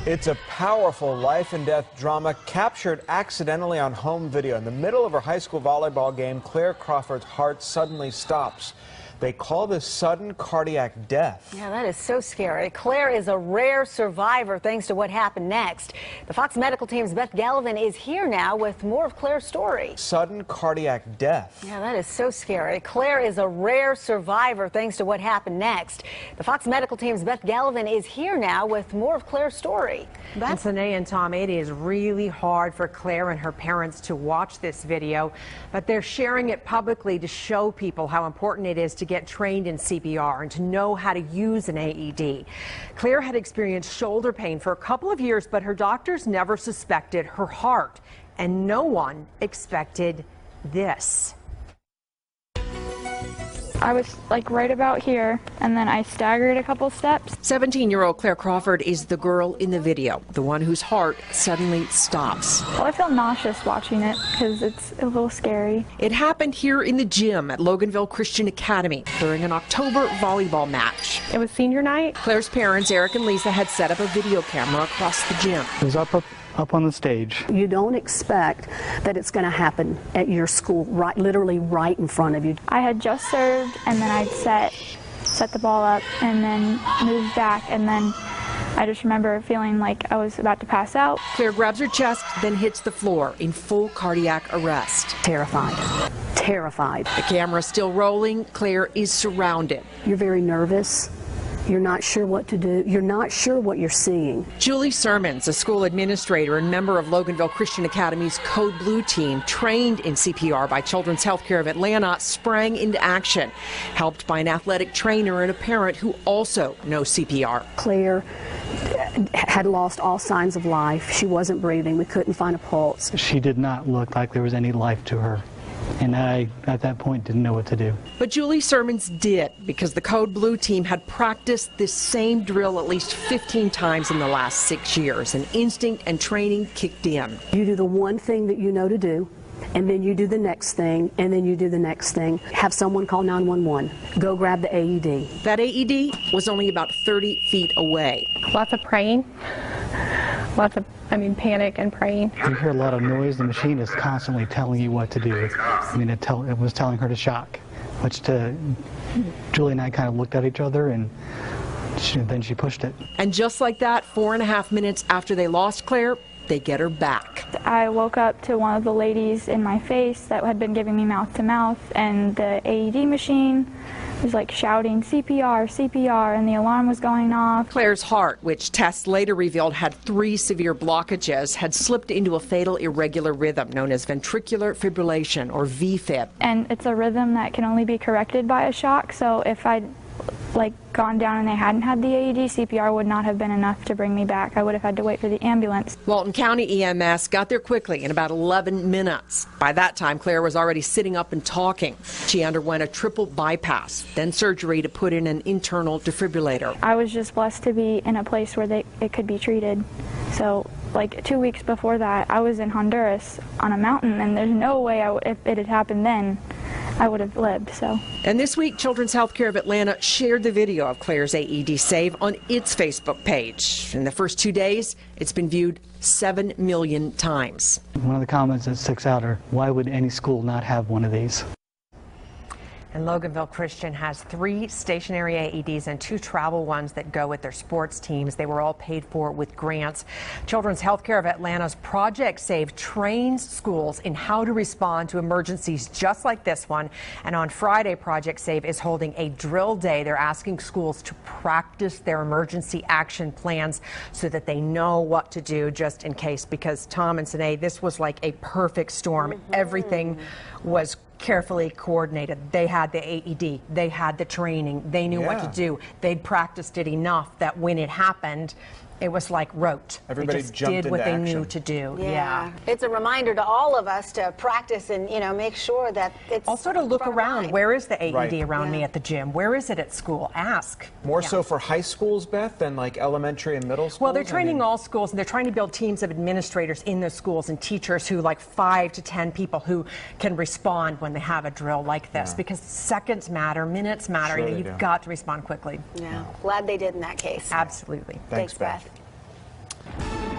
It's a powerful life and death drama captured accidentally on home video. In the middle of her high school volleyball game, Claire Crawford's heart suddenly stops. They call this sudden cardiac death. Yeah, that is so scary. Claire is a rare survivor thanks to what happened next. The Fox medical team's Beth Gallivan is here now with more of Claire's story. Sudden cardiac death. Yeah, that is so scary. Claire is a rare survivor thanks to what happened next. The Fox medical team's Beth Gallivan is here now with more of Claire's story. And Sine and Tom, it is really hard for Claire and her parents to watch this video, but they're sharing it publicly to show people how important it is to get trained in CPR and to know how to use an AED. Claire had experienced shoulder pain for a couple of years, but her doctors never suspected her heart, and no one expected this. I was like right about here, and then I staggered a couple steps. 17-year-old Claire Crawford is the girl in the video, the one whose heart suddenly stops. Well, I feel nauseous watching it because it's a little scary. It happened here in the gym at Loganville Christian Academy during an October volleyball match. It was senior night. Claire's parents, Eric and Lisa, had set up a video camera across the gym. It was up on the stage. You don't expect that it's going to happen at your school, literally right in front of you. I had just served, and then I'd set the ball up and then moved back, and then I just remember feeling like I was about to pass out. Claire grabs her chest, then hits the floor in full cardiac arrest. Terrified. Terrified. The camera still rolling. Claire is surrounded. You're very nervous. You're not sure what to do. You're not sure what you're seeing. Julie Sermons, a school administrator and member of Loganville Christian Academy's Code Blue team, trained in CPR by Children's Healthcare of Atlanta, sprang into action, helped by an athletic trainer and a parent who also knows CPR. Claire had lost all signs of life. She wasn't breathing. We couldn't find a pulse. She did not look like there was any life to her. And I, at that point, didn't know what to do. But Julie Sermons did, because the Code Blue team had practiced this same drill at least 15 times in the last 6 years, and instinct and training kicked in. You do the one thing that you know to do, and then you do the next thing, and then you do the next thing. Have someone call 911. Go grab the AED. That AED was only about 30 feet away. Lots of praying. Lots of, panic and praying. You hear a lot of noise. The machine is constantly telling you what to do. It was telling her to shock, which Julie and I kind of looked at each other, and then she pushed it. And just like that, 4.5 minutes after they lost Claire, they get her back. I woke up to one of the ladies in my face that had been giving me mouth to mouth, and the AED machine was like shouting CPR, CPR, and the alarm was going off. Claire's heart, which tests later revealed had 3 severe blockages, had slipped into a fatal irregular rhythm known as ventricular fibrillation, or VFib. And it's a rhythm that can only be corrected by a shock, so if I'd gone down and they hadn't had the AED, CPR would not have been enough to bring me back. I would have had to wait for the ambulance. Walton County EMS got there quickly in about 11 minutes. By that time, Claire was already sitting up and talking. She underwent a triple bypass, then surgery to put in an internal defibrillator. I was just blessed to be in a place where it could be treated. So 2 weeks before that, I was in Honduras on a mountain, and there's no way if it had happened then, I would have lived. And this week, Children's Healthcare of Atlanta shared the video of Claire's AED save on its Facebook page. In the first 2 days, it's been viewed 7 million times. One of the comments that sticks out are, why would any school not have one of these? And Loganville Christian has 3 stationary AEDs and 2 travel ones that go with their sports teams. They were all paid for with grants. Children's Healthcare of Atlanta's Project Save trains schools in how to respond to emergencies just like this one. And on Friday, Project Save is holding a drill day. They're asking schools to practice their emergency action plans so that they know what to do just in case. Because Tom and Sine, this was like a perfect storm. Everything was carefully coordinated. They had the AED, they had the training, they knew what to do. They'd practiced it enough that when it happened, it was like rote. Everybody they just jumped did what into they action. knew to do. Yeah. It's a reminder to all of us to practice and, make sure that it's also to look around. Where is the AED Right. around me at the gym? Where is it at school? Ask. More so for high schools, Beth, than like elementary and middle schools? Well, they're training all schools, and they're trying to build teams of administrators in those schools and teachers who, 5 to 10 people who can respond when they have a drill like this, because seconds matter, minutes matter. Sure they You've do. got to respond quickly. Yeah. Glad they did in that case. Absolutely. Thanks, Beth.